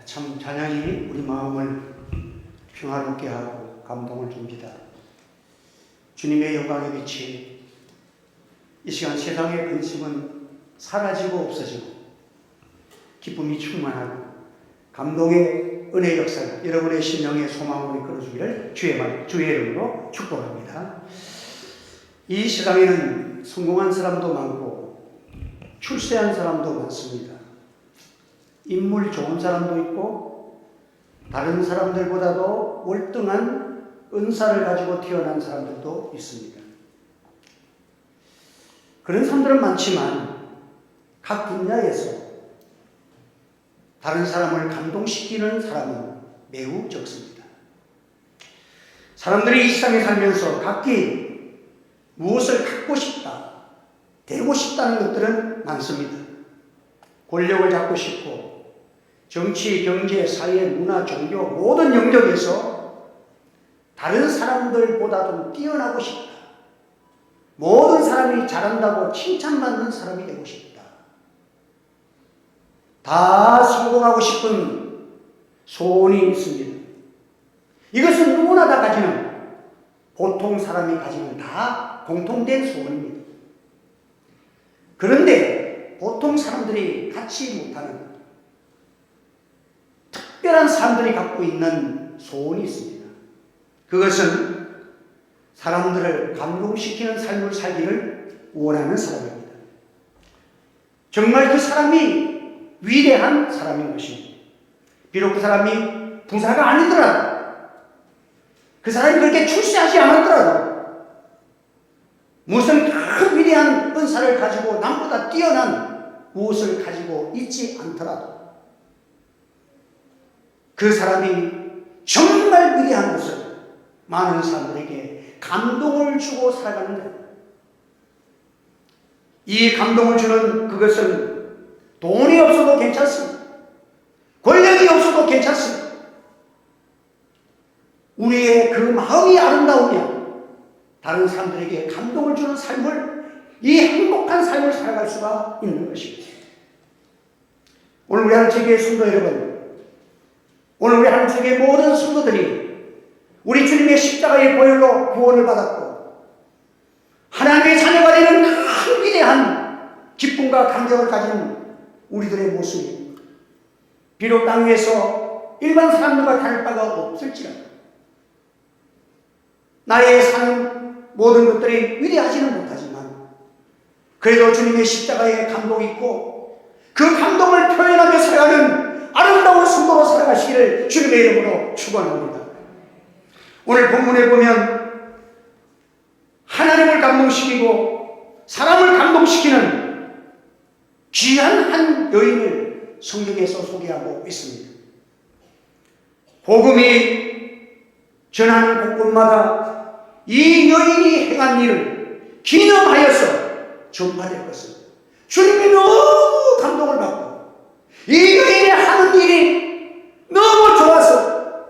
참 찬양이 우리 마음을 평화롭게 하고 감동을 줍니다. 주님의 영광의 빛이 이 시간 세상의 근심은 사라지고 없어지고 기쁨이 충만하고 감동의 은혜 역사가 여러분의 심령의 소망으로 이끌어주기를 주의 이름으로 축복합니다. 이 세상에는 성공한 사람도 많고 출세한 사람도 많습니다. 인물 좋은 사람도 있고 다른 사람들보다도 월등한 은사를 가지고 태어난 사람들도 있습니다. 그런 사람들은 많지만 각 분야에서 다른 사람을 감동시키는 사람은 매우 적습니다. 사람들이 이 세상에 살면서 각기 무엇을 갖고 싶다, 되고 싶다는 것들은 많습니다. 권력을 잡고 싶고 정치, 경제, 사회, 문화, 종교 모든 영역에서 다른 사람들보다 좀 뛰어나고 싶다. 모든 사람이 잘한다고 칭찬받는 사람이 되고 싶다. 다 성공하고 싶은 소원이 있습니다. 이것은 누구나 다 가지는, 보통 사람이 가지는 다 공통된 소원입니다. 그런데 보통 사람들이 갖지 못하는 특별한 사람들이 갖고 있는 소원이 있습니다. 그것은 사람들을 감동시키는 삶을 살기를 원하는 사람입니다. 정말 그 사람이 위대한 사람인 것입니다. 비록 그 사람이 부자가 아니더라도, 그 사람이 그렇게 출세하지 않았더라도, 무슨 큰 위대한 은사를 가지고 남보다 뛰어난 무엇을 가지고 있지 않더라도 그 사람이 정말 위대한 것을 많은 사람들에게 감동을 주고 살아가는 것. 이 감동을 주는 그것은 돈이 없어도 괜찮습니다. 권력이 없어도 괜찮습니다. 우리의 그 마음이 아름다우면 다른 사람들에게 감동을 주는 삶을, 이 행복한 삶을 살아갈 수가 있는 것입니다. 오늘 우리 한국교회 성도 여러분, 오늘 우리 한국교회 모든 성도들이 우리 주님의 십자가의 보혈로 구원을 받았고 하나님의 자녀가 되는 큰 위대한 기쁨과 감격을 가진 우리들의 모습이 비록 땅 위에서 일반 사람들과 다를 바가 없을지라도 나의 사는 모든 것들이 위대하지는 못하지만 그래도 주님의 십자가에 감동이 있고 그 감동을 표현하며 살아가는 아름다운 성도로 살아가시기를 주님의 이름으로 축원합니다. 오늘 본문에 보면 하나님을 감동시키고 사람을 감동시키는 귀한 한 여인을 성경에서 소개하고 있습니다. 복음이 전하는 곳곳마다 이 여인이 행한 일을 기념하여서 전파될 것입니다. 주님이 너무 감동을 받고 이 여인이 하는 일이 너무 좋아서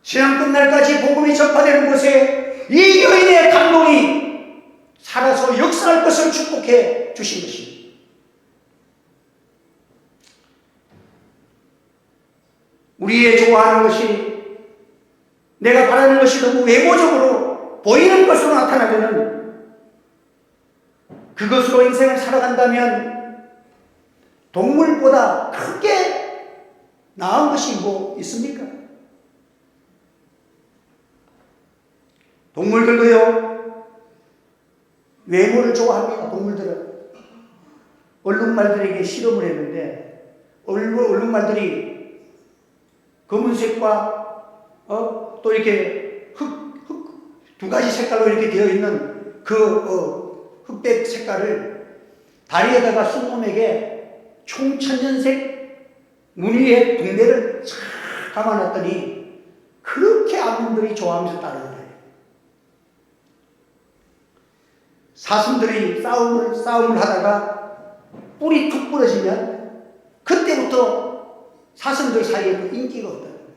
신앙 끝날까지 복음이 전파되는 곳에 이 여인의 감동이 살아서 역사할 것을 축복해 주신 것입니다. 우리의 좋아하는 것이, 내가 바라는 것이 너무 외모적으로 보이는 것으로 나타나면 그것으로 인생을 살아간다면 동물보다 크게 나은 것이 뭐 있습니까? 동물들도요, 외모를 좋아합니다. 동물들은. 얼룩말들에게 실험을 했는데, 얼룩말들이 검은색과, 또 이렇게 두 가지 색깔로 이렇게 되어 있는 흑백 색깔을 다리에다가 순놈에게 총천연색 무늬의 붕대를 쫙 감아놨더니 그렇게 아몬들이 좋아하면서 따르더래요. 사슴들이 싸움을 하다가 뿔이 툭 부러지면 그때부터 사슴들 사이에도 인기가 없다는 거예요.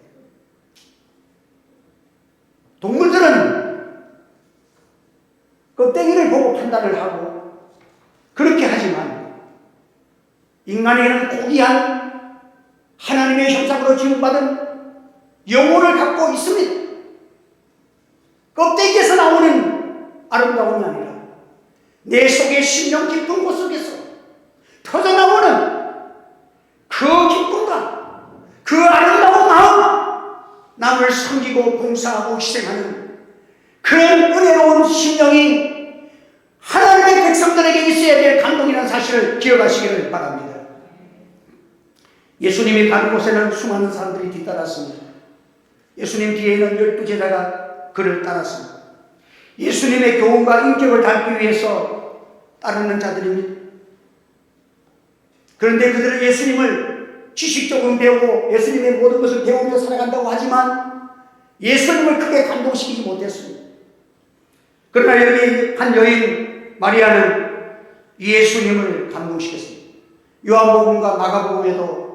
동물들은 껍데기를 보고 판단을 하고 그렇게 하지만 인간에게는 고귀한 하나님의 형상으로 지음받은 영혼을 갖고 있습니다. 껍데기에서 나오는 아름다움이 아니라 내 속의 심령 깊은 곳 속에서 터져나오는 그 기쁨과 그 아름다운 마음, 남을 섬기고 봉사하고 희생하는 그런 은혜로운 심령이 하나님의 백성들에게 있어야 될 감동이라는 사실을 기억하시기를 바랍니다. 예수님이 가는 곳에는 수많은 사람들이 뒤따랐습니다. 예수님 뒤에는 12제자가 그를 따랐습니다. 예수님의 교훈과 인격을 닮기 위해서 따르는 자들입니다. 그런데 그들은 예수님을 지식적으로 배우고 예수님의 모든 것을 배우며 살아간다고 하지만 예수님을 크게 감동시키지 못했습니다. 그러나 여기 한 여인 마리아는 예수님을 감동시켰습니다. 요한복음과 마가복음에도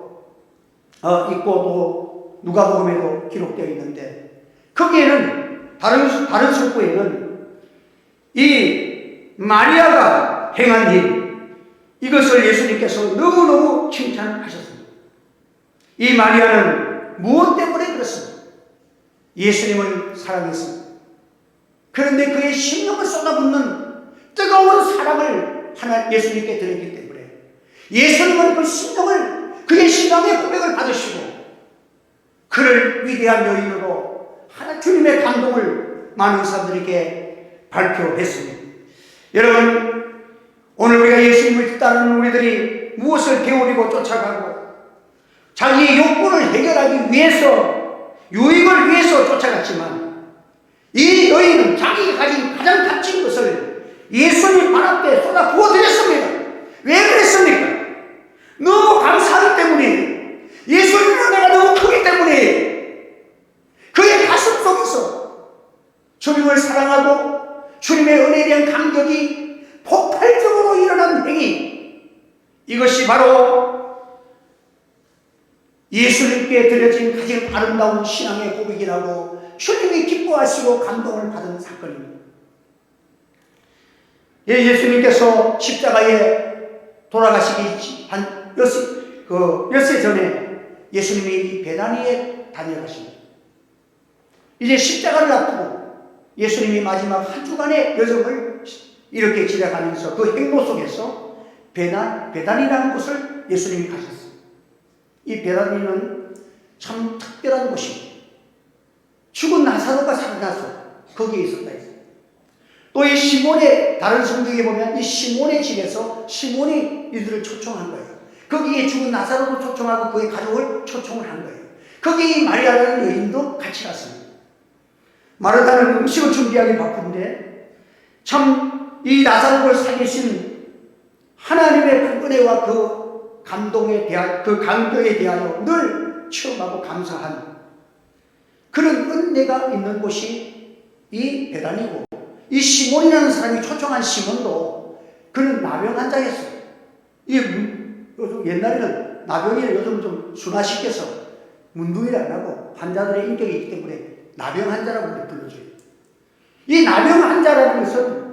있고 또 누가복음에도 기록되어 있는데 거기에는 다른 서구에는 이 마리아가 행한 일 이것을 예수님께서 너무너무 칭찬하셨습니다. 이 마리아는 무엇 때문에 그렇습니까? 예수님을 사랑했습니다. 그런데 그의 심령을 쏟아붓는 뜨거운 사랑을 예수님께 드렸기 때문에 예수님은 그 심령을 그의 신앙의 고백을 받으시고 그를 위대한 여인으로 주님의 감동을 많은 사람들에게 발표했습니다. 여러분, 오늘 우리가 예수님을 따르는 우리들이 무엇을 배우려고 쫓아가고 자기의 욕구를 해결하기 위해서 유익을 위해서 쫓아갔지만 이 여인은 자기가 가진 가장 값진 것을 예수님 발 앞에 쏟아 부어드렸습니다. 왜 그랬습니까? 너무 감사하기 때문에 예수님의 은혜가 너무 크기 때문에 그의 가슴 속에서 주님을 사랑하고 주님의 은혜에 대한 감격이 폭발적으로 일어난 행위, 이것이 바로 예수님께 드려진 가장 아름다운 신앙의 고백이라고 주님이 기뻐하시고 감동을 받은 사건입니다. 예수님께서 십자가에 돌아가시기 한 엿새 전에 예수님이 이 베다니에 다녀가십니다. 이제 십자가를 앞두고 예수님이 마지막 한 주간의 여정을 이렇게 지나가면서 그 행보 속에서 베다니라는 곳을 예수님이 가셨어요. 이 베다니는 참 특별한 곳입니다. 죽은 나사로가 살아나서 거기에 있었다 했어요. 또 이 시몬의 다른 성경에 보면 이 시몬의 집에서 시몬이 이들을 초청한 거예요. 거기에 죽은 나사로도 초청하고 그의 가족을 초청을 한 거예요. 거기 마리아라는 여인도 같이 갔습니다. 마르다는 음식을 준비하기 바쁜데 참 이 나사로를 살리신 하나님의 그 은혜와 그 감동에 대한 그 감격에 대하여 늘 체험하고 감사한 그런 은혜가 있는 곳이 이 베다니고, 이 시몬이라는 사람이 초청한 시몬도 그는 나병 환자였어요. 옛날에는 나병을 요즘 좀 순화시켜서 문둥이를 안 하고 환자들의 인격이 있기 때문에 나병 환자라고 불러줘요. 이 나병 환자라는 것은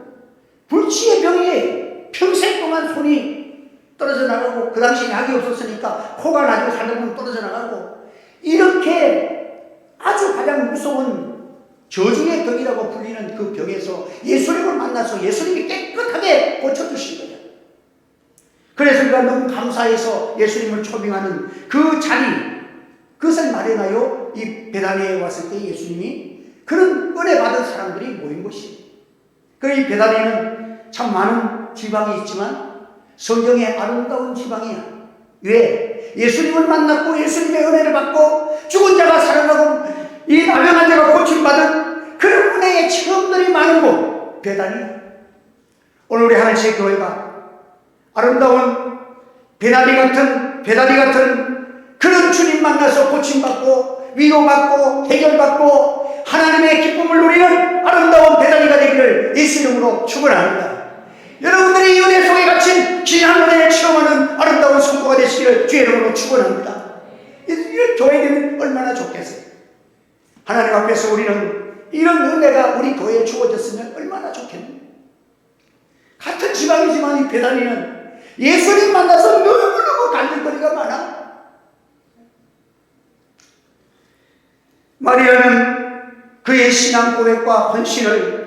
불치의 병에 평생 동안 손이 떨어져 나가고, 그 당시 약이 없었으니까 코가 나중에 살다 보면 떨어져 나가고, 이렇게 아주 가장 무서운 저주의 병이라고 불리는 그 병에서 예수님을 만나서 예수님이 깨끗하게 고쳐주신 거예요. 그래서 우리가 너무 감사해서 예수님을 초빙하는 그 자리, 그것을 마련하여 이 베다니에 왔을 때 예수님이 그런 은혜 받은 사람들이 모인 것이에요. 이 베다니는 참 많은 지방이 있지만 성경의 아름다운 지방이야. 왜? 예수님을 만났고 예수님의 은혜를 받고 죽은 자가 살아나고 이 나병한 자가 고침받은 그런 은혜의 체험들이 많은 곳 베다니. 오늘 우리 하나님의 교회가 아름다운 베다니 같은 그런 주님 만나서 고침받고 위로받고 해결받고 하나님의 기쁨을 누리는 아름다운 베다니가 되기를 예수 이름으로 축원합니다. 여러분들이 이 은혜 속에 갇힌 귀한 은혜를 체험하는 아름다운 성도가 되시기를 주의 이름으로 축원합니다. 이런 교회 되면 얼마나 좋겠어요. 하나님 앞에서 우리는 이런 은혜가 우리 교회에 주어졌으면 얼마나 좋겠네요. 같은 지방이지만 이 베다니는 예수님 만나서 너무너무 갈등거리가 많아. 마리아는 그의 신앙 고백과 헌신을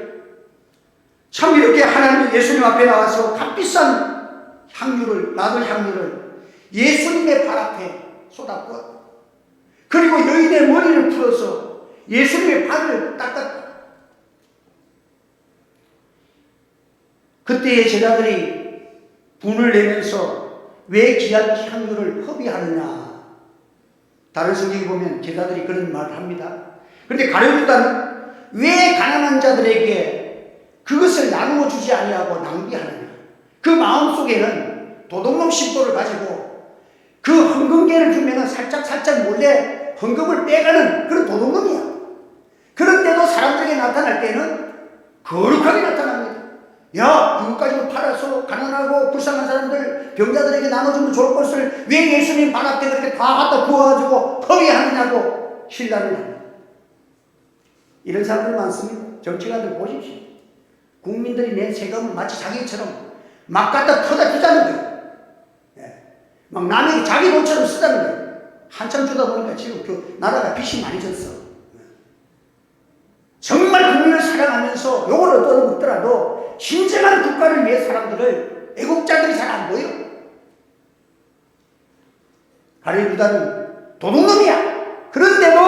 참 이렇게 하나님 예수님 앞에 나와서 값비싼 향유를, 나들 향유를 예수님의 발 앞에 쏟았고, 그리고 여인의 머리를 풀어서 예수님의 발을 닦았다. 그때의 제자들이 분을 내면서 왜 귀한 향유를 허비하느냐. 다른 성경에 보면 제자들이 그런 말을 합니다. 그런데 가룟유다는 왜 가난한 자들에게 그것을 나누어 주지 아니하고 낭비하느냐. 그 마음속에는 도둑놈 심보를 가지고 그 헌금계를 주면은 살짝 몰래 헌금을 빼가는 그런 도둑놈이야. 그런데도 사람들에게 나타날 때는 거룩하게 나타납니다. 야, 그것 가지고 팔아서 가난하고 불쌍한 사람들, 병자들에게 나눠주면 좋을 것을 왜 예수님 발 앞에 그렇게 다 갖다 부어가지고 허비하느냐고 신랄을 합니다. 이런 사람들 많습니다. 정치가들 보십시오. 국민들이 낸 세금을 마치 자기처럼 막 갖다 터다 주자는 거예요. 막 남에게 자기 돈처럼 쓰자는 거예요. 한참 주다 보니까 지금 그 나라가 빚이 많이 졌어. 정말 국민을 사랑하면서 요걸 얻어먹더라도 진정한 국가를 위해 사람들을, 애국자들이 잘 안 보여. 가룟유다는 도둑놈이야. 그런데도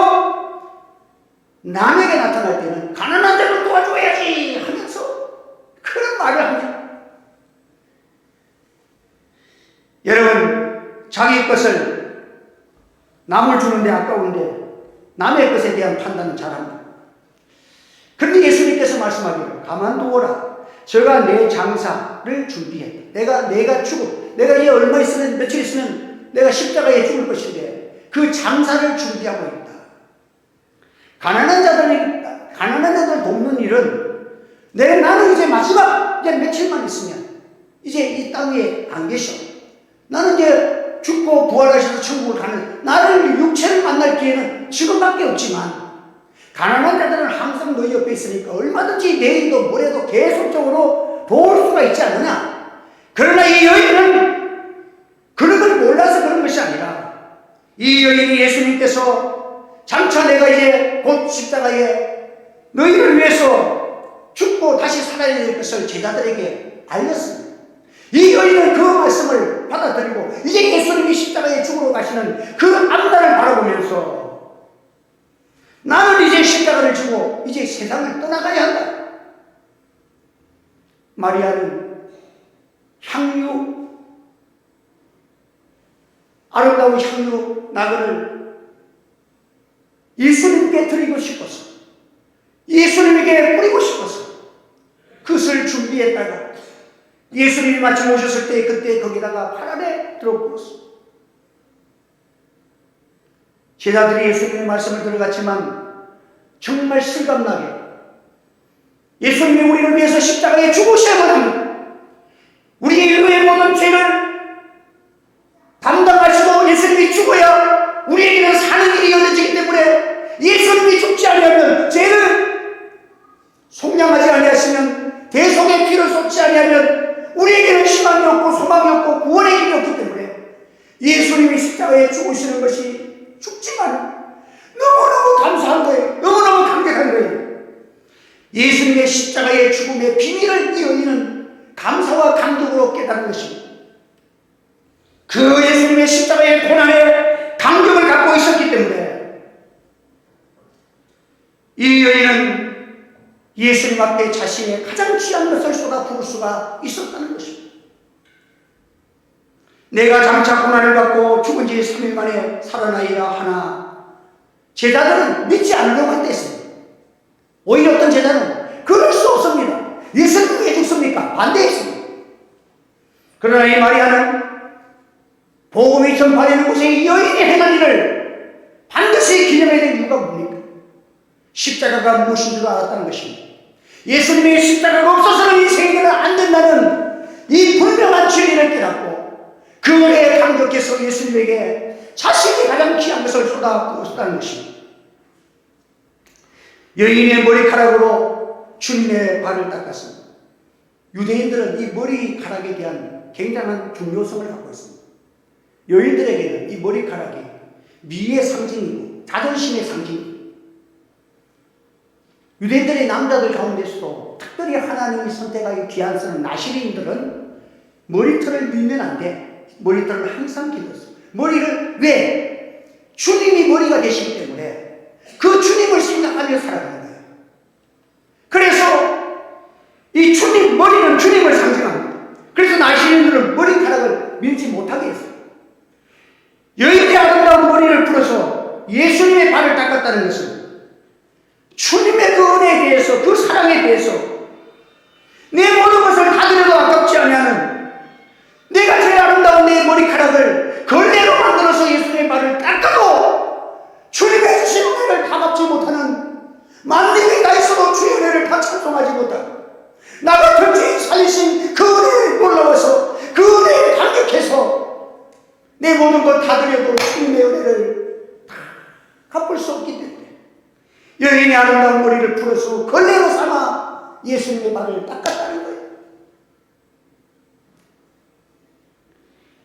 남에게 나타날 때는 가난한 자를 도와줘야지 하면서 그런 말을 합니다. 여러분, 자기 것을 남을 주는데 아까운데 남의 것에 대한 판단은 잘합니다. 그런데 예수님께서 말씀하기를 가만두어라. 저가 내 장사를 준비했다. 내가 죽어. 내가 이 얼마 있으면, 며칠 있으면 내가 십자가에 죽을 것인데 그 장사를 준비하고 있다. 가난한 자들 돕는 일은 나는 이제 마지막 이제 며칠만 있으면 이제 이 땅 위에 안 계셔. 나는 이제 죽고 부활하셔서 천국을 가는, 나를 육체를 만날 기회는 지금밖에 없지만 가난한 자들은 항상 너희 옆에 있으니까 얼마든지 내일도 모레도 계속적으로 도울 수가 있지 않느냐. 그러나 이 여인은 그런 걸 몰라서 그런 것이 아니라, 이 여인이 예수님께서 장차 내가 이제 곧 십자가에 너희를 위해서 죽고 다시 살아야 될 것을 제자들에게 알렸습니다. 이 여인은 그 말씀을 받아들이고 이제 예수님이 십자가에 죽으러 가시는 그 앞날을 바라보면서 나는 이제 십자가를 지고 이제 세상을 떠나가야 한다. 마리아는 향유, 아름다운 향유 나그를 예수님께 드리고 싶어서, 예수님에게 뿌리고 싶어서 그것을 준비했다가 예수님이 마침 오셨을 때 그때 거기다가 발 안에 들어부었어. 제자들이 예수님의 말씀을 들어갔지만 정말 실감나게 예수님이 우리를 위해서 십자가에 죽으셔야만 합니다. 우리의 인류의 모든 죄를 담당하시고 예수님이 죽어야 우리에게는 사는 일이 열려지기 때문에 예수님이 죽지 아니하면, 죄를 속량하지 아니하시면, 대속의 피를 쏟지 아니하면 우리에게는 희망이 없고 소망이 없고 구원의 길이 없기 때문에 예수님이 십자가에 죽으시는 것이 죽지만 너무너무 감사한 거예요. 너무너무 감격한 거예요. 예수님의 십자가의 죽음의 비밀을 이 여인은 감사와 감격으로 깨달은 것입니다. 그 예수님의 십자가의 고난에 감격을 갖고 있었기 때문에 이 여인은 예수님 앞에 자신의 가장 귀한 것을 쏟아 부을 수가 있었다는 것입니다. 내가 장차 고난을 받고 죽은 지 3일 만에 살아나리라 하나 제자들은 믿지 않으려고 한댔습니다. 오히려 어떤 제자는 그럴 수 없습니다. 예수님 왜 죽습니까? 반대했습니다. 그러나 이 마리아는 복음이 전파되는 곳에 이 여인이 행한 일을 반드시 기념해야 될 이유가 뭡니까? 십자가가 무엇인 줄 알았다는 것입니다. 예수님의 십자가가 없어서는 이 세계는 안 된다는 이 분명한 진리를 깨닫고 그거에 감격해서 예수님에게 자신이 가장 귀한 것을 쏟아부었다는 것입니다. 여인의 머리카락으로 주님의 발을 닦았습니다. 유대인들은 이 머리카락에 대한 굉장한 중요성을 갖고 있습니다. 여인들에게는 이 머리카락이 미의 상징이고 자존심의 상징이고 유대인들의 남자들 가운데서도 특별히 하나님이 선택하기 귀한 쓰는 나시린들은 머리털을 밀면 안 돼. 머리털을 항상 길렀어. 머리를 왜? 주님이 머리가 되시기 때문에 그 주님을 생각하며 살아가는 거예요. 그래서 이 주님, 머리는 주님을 상징합니다. 그래서 나시린들은 머리카락을 밀지 못하게 했어요. 여인의 아름다운 머리를 풀어서 예수님의 발을 닦았다는 것은 주님의 그 은혜에 대해서, 그 사랑에 대해서 내 모든 것을 다 드려도 아깝지 않냐는, 내가 제일 아름다운 내 머리카락을 걸레로 만들어서 예수님의 발을 닦아도 주님의 주신 은혜를 다 갚지 못하는, 만능이 다 있어도 주의 은혜를 다 찬송하지 못하고 나 같은 주인 살리신 그 은혜에 놀라워서 그 은혜에 감격해서 내 모든 것 다 드려도 주님의 은혜를 다 갚을 수 없기 때문에 여인의 아름다운 머리를 풀어서 걸레로 삼아 예수님의 발을 닦았다는 거예요.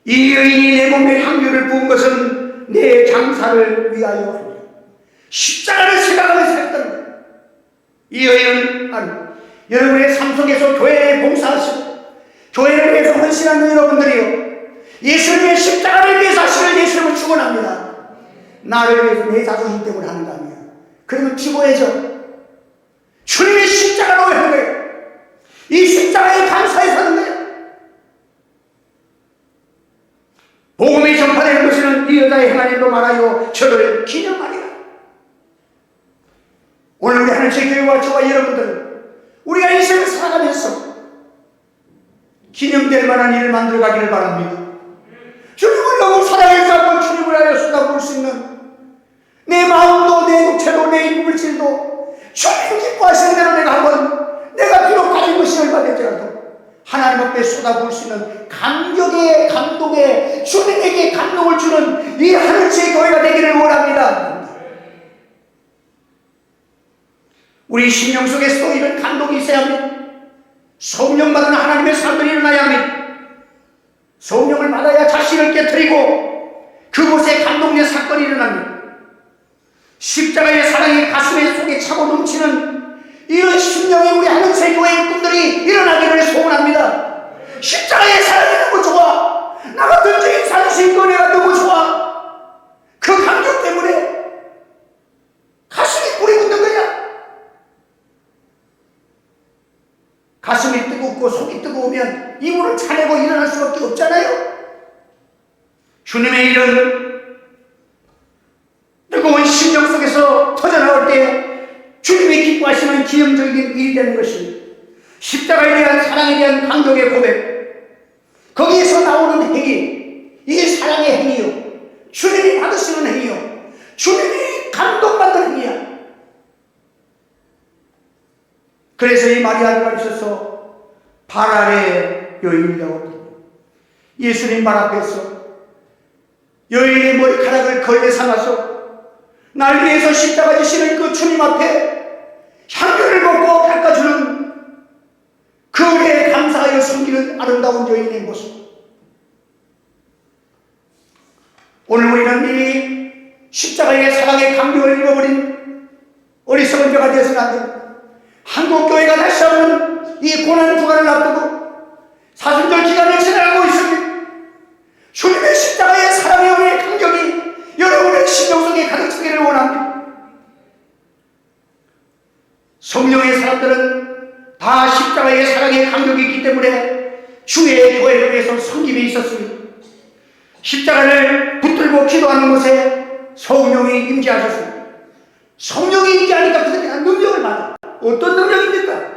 이 여인이 내 몸에 향유를 부은 것은 내 장사를 위하여 합니다. 십자가를 생각하며 살았다는 거예요. 이 여인은 여러분의 삶 속에서 교회에 봉사하시고 교회를 위해서 헌신하는 여러분들이요, 예수님의 십자가를 위해서 하시는 예수님을 축원합니다. 나를 위해서 내 자존심 때문에 하는 거 아니야. 그러면 피곤해져. 주님의 십자가로 하는 거예요. 이 십자가에 감사해서 하는 거예요. 복음이 전파되는 것은 이 여자의 행한 일로 말하여 저를 기념하리라. 오늘 우리 하늘의 교회와 저와 여러분들은 우리가 이 세상을 살아가면서 기념될 만한 일을 만들어가기를 바랍니다. 주님을 너무 사랑해서 한번 주님을 하여 쏟아부을 수 있는 내 마음도 내 육체도 내 물질도 주님 기뻐하시는 대로 내가 한번, 내가 비록 가진 것이 얼마 될지라도 하나님 앞에 쏟아부을 수 있는 감격의, 감동의, 주님에게 감동을 주는 이 하늘의 교회가 되기를 원합니다. 우리 심령 속에서도 이런 감동이 있어야 합니다. 성령 받은 하나님의 사람들이 일어나야 합니다. 성령을 받아야 자신을 깨트리고 그곳에 감동의 사건이 일어납니다. 십자가의 사랑이 가슴에 속에 차고 넘치는 이런 심령의 우리 하늘의 교회의 꿈들이 일어나기를 소원합니다. 십자가의 사랑이 너무 좋아. 나 같은 죄인 살리신 은혜가 너무 좋아. 그 감격 때문에 가슴이 불이 붙는 거야. 가슴이 뜨겁고 속이 뜨거우면 이불을 차내고 일어날 수밖에 없잖아요. 주님의 일은 뜨거운 심령 속에서 터져나올 때 주님이 기뻐하시는 기념적인 일이 되는 것입니다. 십자가에 대한 사랑에 대한 감격의 고백, 거기에서 나오는 행위, 이게 사랑의 행위요, 주님이 받으시는 행위요, 주님이 감동받는 행위야. 그래서 이 마리아를 가르쳐서 발 아래 여인이라고 합니다. 예수님 발 앞에서 여인의 머리카락을 걸레 삼아서 날 위해서 십자가 지시는 그 주님 앞에 향유를 먹고 닦아주는 그 은혜에 감사하여 섬기는 아름다운 여인의 모습. 오늘 우리는 이 십자가의 사랑의 감격을 잃어버린 어리석은 자가 되어서는 안 됩니다. 한국교회가 다시 한번 이 고난 주간을 앞두고 사순절 기간을 지나가고 있습니다. 주님의 십자가의 사랑의 은혜의 감격이 여러분의 심령 속에 가득 차기를 원합니다. 성령의 사람들은 다 십자가의 사랑의 감격이 있기 때문에 주의 교회를 위해서 섬김이 있었습니다. 십자가를 붙들고 기도하는 곳에 성령이 임재하셨습니다. 성령이 임재하니까 그들이 능력을 받아. 어떤 능력입니까?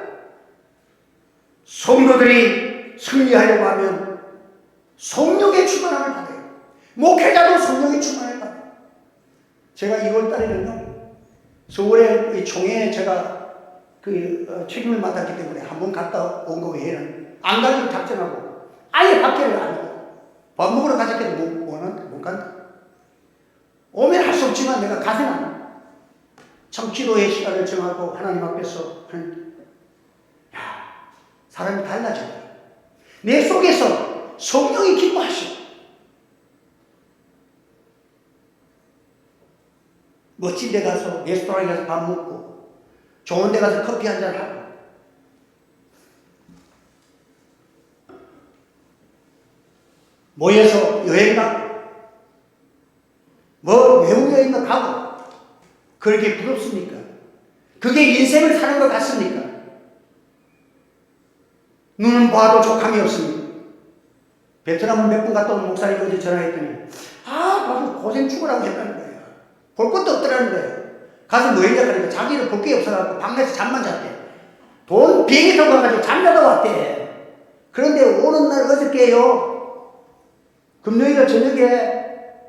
성도들이 승리하려고 하면 성령의 충만함을 받아요. 목회자도 성령의 충만함을 받아요. 제가 2월 달에는요, 서울의 총회에 제가 책임을 맡았기 때문에 한번 갔다 온 거 외에는 안 가기로 작정하고 아예 밖에를 안 가고 밥 먹으러 가자 해도 못 간다. 오면 할 수 없지만 내가 가서는 참 기도의 시간을 정하고 하나님 앞에서 사람이 달라져요. 내 속에서 성령이 기뻐하시고 멋진 데 가서 레스토랑에 가서 밥 먹고 좋은 데 가서 커피 한잔 하고, 모여서 여행 가고, 뭐 외국 여행도 가고, 그렇게 부럽습니까? 그게 인생을 사는 것 같습니까? 눈은 봐도 족함이 없습니다. 베트남을 몇 번 갔다 온 목사님 어제 전화했더니 가서 고생 죽으라고 했다는 거예요. 볼 것도 없더라는 거예요. 가서 뭐 했냐 그러니까 자기는 볼 게 없어가지고 방에서 잠만 잤대. 돈 비행기 타고 가가지고 잠자다 왔대. 그런데 오는 날 어저께요, 금요일 저녁에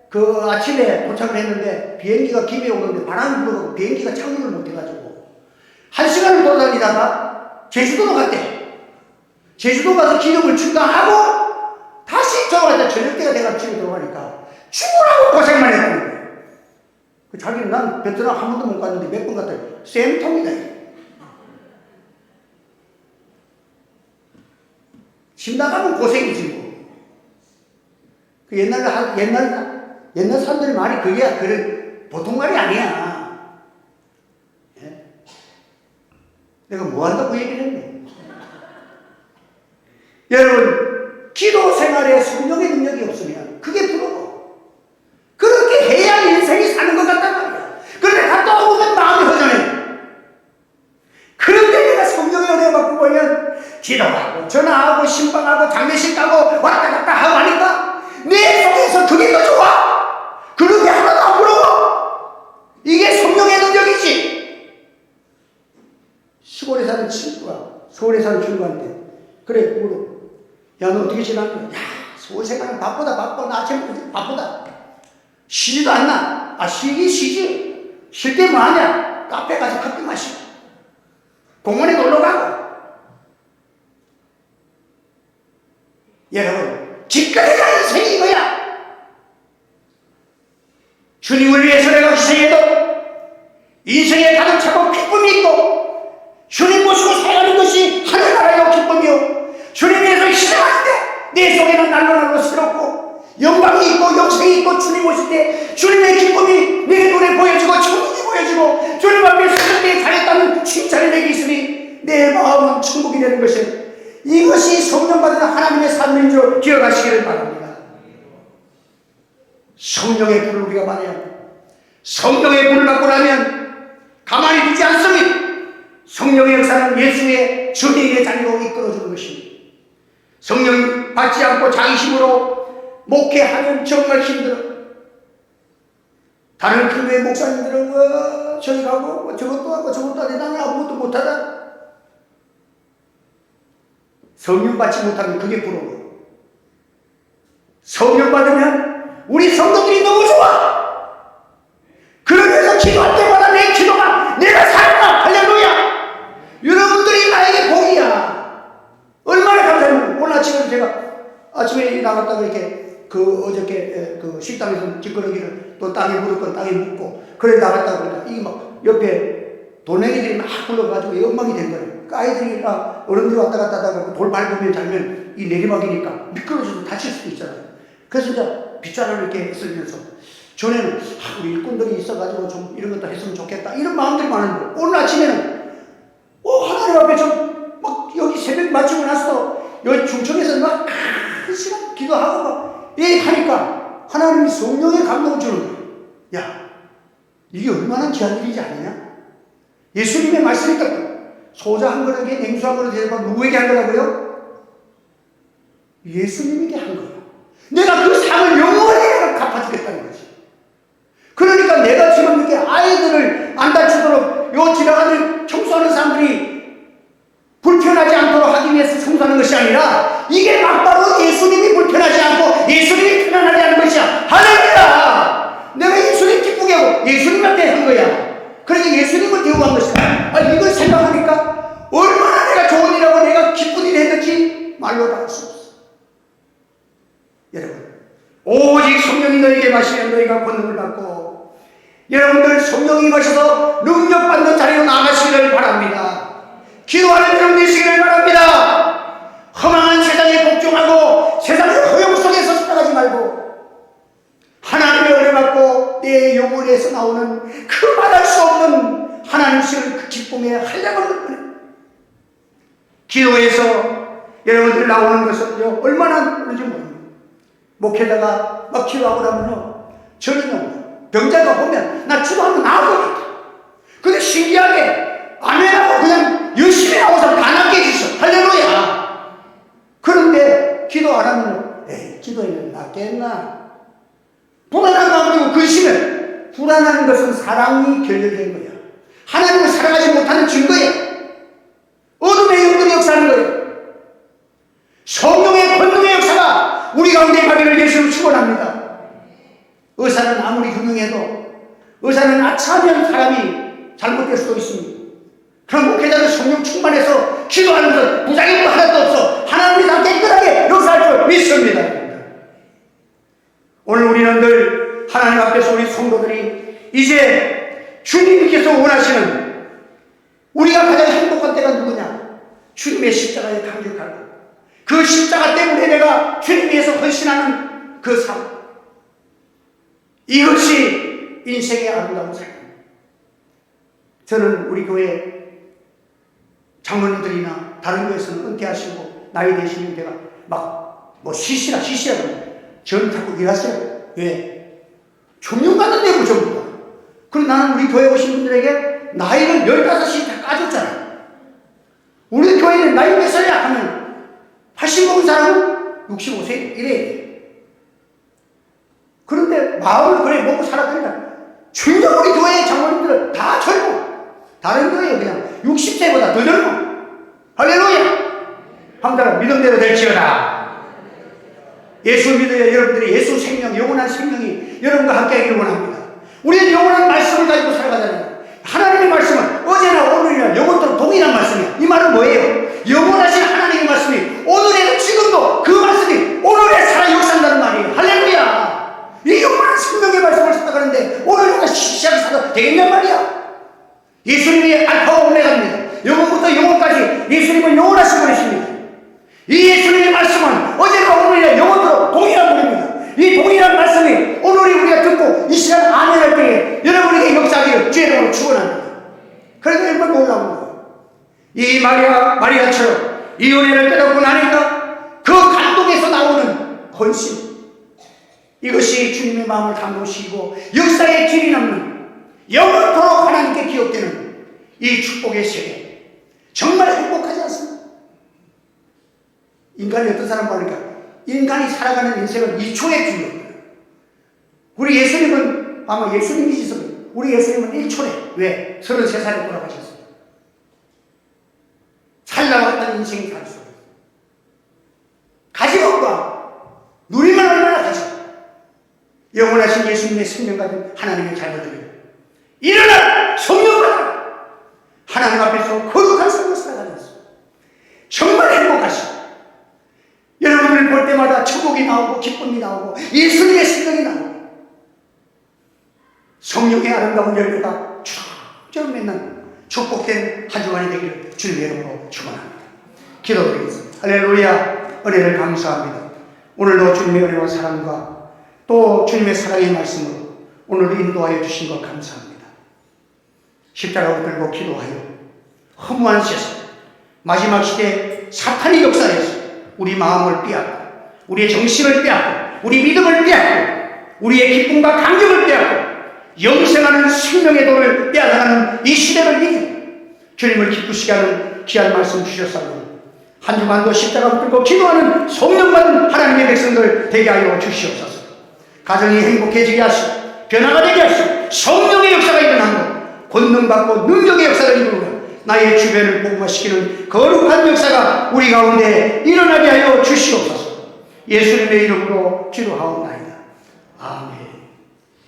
그 아침에 도착을 했는데 비행기가 기배 오는데 바람이 불어서 비행기가 착륙을 못해가지고 1시간을 돌아다니다가 제주도로 갔대. 제주도 가서 기름을 충당하고 다시 저번에 저녁 때가 돼가 집에 들어가니까 죽으라고 고생만 했다는 거예요. 자기는 난 베트남 한 번도 못 갔는데 몇 번 갔다 쌤통이다. 집 나가면 고생이지 뭐. 그 옛날 사람들이 말이 그게 그래 보통 말이 아니야. 예? 내가 뭐 한다고 그 얘기를 했네. 여러분, 기도 생활에 성령의 능력이 없으면 그게 부러워. 그렇게 해야 인생이 사는 것 같단 말이야. 그런데 갔다 오면 마음이 허전해. 그런데 내가 성령의 은혜 받고 보면 기도하고 전화하고 신방하고 장례식 가고 왔다 갔다 하고 하니까 내 속에서 그게 더 좋아. 그런 게 하나도 안 부러워. 이게 성령의 능력이지. 시골에 사는 친구가 서울에 사는 친구한테 그래 물어. 야, 너 어떻게 지내는 거야? 야, 서울 생활은 바쁘다. 나 아침부터 바쁘다. 쉬지도 않나? 쉬긴 쉬지. 쉴 때 뭐 하냐? 카페 가서 커피 마시고, 공원에 놀러 가고. 여러분, 기꺼이가 인생이 이거야. 주님을 위해서 내가 희생해도 인생에 가득 차고 기쁨이 있고, 주님 모시고 살아가는 것이 하늘나라의 기쁨이요. 주님 위해서 희생하는데 내 속에는 날로 새롭고 영광이 있고 영생이 있고 주님 오실 때 주님의 기쁨이 내 눈에 보여지고 천국이 보여지고 주님 앞에 서는 때 잘했다는 칭찬이 내게 있으니 내 마음은 천국이 되는 것이, 이것이 성령 받은 하나님의 삶인 줄 기억하시기를 바랍니다. 성령의 불을 우리가 받아야 합니다. 성령의 불을 받고 나면 가만히 두지 않습니다. 성령의 역사는 예수의 주님의 자리로 이끌어주는 것입니다. 성령 받지 않고 자기 힘으로 목회하면 정말 힘들어. 다른 교회 목사님들은 저기 가고 저것도 하고 저것도 하는데 나는 아무것도 못하다. 성령 받지 못하면 그게 부러워요. 성령 받으면 우리 성도들이 너무 좋아. 그러면서 기도할 때마다 내 기도가 내가 살았다. 할렐루야. 여러분들이 나에게 복이야. 얼마나 감사해요. 오늘 아침에 제가 아침에 나갔다가 이렇게 어저께 식당에서 찌꺼러기를 또 땅에 묻을 건 땅에 묻고 그래 나갔다가 그러니까 이게 막 옆에 돌멩이들이 막 굴러가지고 엉망이 된 거예요. 그 아이들이랑 어른들이 왔다 갔다 하다가 돌 밟으면 잘면 이 내리막이니까 미끄러져서 다칠 수도 있잖아요. 그래서 이제 빗자루를 이렇게 쓰면서 전에는 우리 일꾼들이 있어가지고 좀 이런 것도 했으면 좋겠다 이런 마음들이 많은데 오늘 아침에는 하나님 앞에 막 여기 새벽 마치고 나서 여기 중청에서 막 한 시간 기도하고 막 하니까 하나님이 성령의 감동을 주는 거예요. 야, 이게 얼마나 귀한 일이지 않느냐? 예수님의 말씀이니까 소자 한 그릇에 냉수 한 그릇에 누구에게 한 거라고요? 예수님에게 한 거야. 내가 그 상을 영원히 갚아주겠다는 거지. 그러니까 내가 지금 이렇게 아이들을 안 다치도록 요 지나가는 청소하는 사람들이 불편하지 않도록 하기 위해서 청소하는 것이 아니라 이게 막바로 예수님이 불편하지 않고 예수님이 편안하게 하는 것이야. 할렐루야! 내가 예수님 기쁘게 하고 예수님한테 한 거야. 그러니까 예수님을 대우한 것이다. 이걸 생각하니까 얼마나 내가 좋은 일하고 내가 기쁜 일을 했는지 말로 다 할 수 없어. 여러분, 오직 성령이 너에게 마시면 너희가 권능을 받고 여러분들 성령이 마셔서 능력받는 자리로 나가시기를 바랍니다. 기도하는 여러분 되시기를 바랍니다. 허망한 세상에 복종하고 세상의 허용 속에서 살아가지 말고 하나님의 은혜 받고 내 영혼에서 나오는 그 말할 수 없는 하나님 시를 그 기쁨에 한량을 보내. 기도에서 여러분들 나오는 것은 얼마나 그런지 모릅니다. 목회자가 막 기도하고 나면요, 저는요, 병자가 보면 나 기도하면 나을 것 같아. 근데 신기하게 아멘하고 그냥 열심히 나오서 다 낫게 해주셔. 할렐루야. 그런데 기도 안 하면요, 에이, 기도하면 낫겠나? 불안한 마음이고 근심을. 불안한 것은 사랑이 결렬된 거야. 하나님을 사랑하지 못하는 증거야. 어둠의 영들이 역사하는 거예요. 성령의 권능의 역사가 우리 가운데 임하기를 예수로 축원합니다. 의사는 아무리 흉흉해도 의사는 아차하면 사람이 잘못될 수도 있습니다. 그럼 목회자는 성령 충만해서 기도하면서 부작용도 하나도 없어 하나님이 다 깨끗하게 역사할 줄 믿습니다. 오늘 우리는 늘 하나님 앞에서 우리 성도들이 이제 주님께서 원하시는 우리가 가장 행복한 때가 누구냐? 주님의 십자가에 감격하고 그 십자가 때문에 내가 주님 위해서 헌신하는 그 삶, 이것이 인생의 아름다운 삶입니다. 저는 우리 교회 장로님들이나 다른 교회에서는 은퇴하시고 나이 되시는 데가 막 시시라 저는 자꾸 일하세요. 왜? 종용 받는데 뭐 전부 다. 그럼 나는 우리 교회 오신 분들에게 나이를 15이 다 까줬잖아. 우리 교회는 나이 몇 살이야 하면 80 먹은 사람은 65세 이래. 그런데 마음을 그래 먹고 살았더니 전혀 우리 교회의 장로님들은 다 젊어. 다른 교회에 그냥 60세보다 더 젊어. 할렐루야. 한번 믿음대로 될지어다. 예수 믿어야 여러분들이 예수 생명, 영원한 생명이 여러분과 함께 하기를 원합니다. 우리는 영원한 말씀을 가지고 살아가잖아요. 하나님의 말씀은 어제나 오늘이나 영원토록 동일한 말씀이야. 이 말은 뭐예요? 영원하신 하나님의 말씀이 오늘에도 지금도 그 말씀이 오늘에 살아 역사한다는 말이에요. 할렐루야. 이 영원한 생명의 말씀을 살아가는데 오늘 내가 시시하게 살아도 되겠냔 말이야. 예수님이 알파와 오메가입니다. 영원부터 영원까지 예수님은 영원하신 분이십니다. 이 예수님의 말씀은 어제나 오늘이나 영원토록 동일한 분입니다. 이 동일한 말씀이 오늘이 우리가 듣고 이 시간 아멘할 때에 여러분에게 역사하기를 주의 이름으로 축원합니다. 그래서 정말 놀라운 거예요. 이 마리아처럼 이 은혜를 깨닫고 나니까 그 감동에서 나오는 헌신, 이것이 주님의 마음을 감동시키고 역사의 길이 남는 영원토록 하나님께 기억되는 이 축복의 세계, 정말 행복하지 않습니까? 인간이 어떤 사람 보니까 인간이 살아가는 인생은 2초의 균형이에요. 우리 예수님은 아마 예수님이시죠. 우리 예수님은 1초래. 왜? 33살에 돌아가셨어요. 살다왔던 인생이 가르쳐. 가지고 가. 누리면 얼마나 가지. 영원하신 예수님의 생명 가진 하나님의 자녀들이에요. 일어나! 성령 받아라! 하나님 앞에서 거룩한 삶을 살아가면서 정말 행복하시고 여러분들을 볼 때마다 천국이 나오고 기쁨이 나오고 예수님의 생명이 나오고 성령의 아름다운 열매가 쫙쫙 맺는 축복된 한 주간이 되기를 주님의 이름으로 축원합니다. 기도드리겠습니다. 할렐루야. 은혜를 감사합니다. 오늘도 주님의 은혜와 사랑과 또 주님의 사랑의 말씀으로 오늘 인도하여 주신 것 감사합니다. 십자가를 들고 기도하여 허무한 세상 마지막 시대에 사탄이 역사해서 우리 마음을 빼앗고 우리의 정신을 빼앗고 우리 믿음을 빼앗고 우리의 기쁨과 감격을 빼앗고 영생하는 생명의 도를 빼앗아가는 이 시대를 이기고 주님을 기쁘시게 하는 귀한 말씀 주셨사오니 한 주간도 십자가를 들고 기도하는 성령받은 하나님의 백성들 되게 하여 주시옵소서. 가정이 행복해지게 하시고 변화가 되게 하시고 성령의 역사가 일어나는 권능받고 능력의 역사를 이루고 나의 주변을 복음화시키는 거룩한 역사가 우리 가운데 일어나게 하여 주시옵소서. 예수님의 이름으로 기도하옵나이다. 아멘.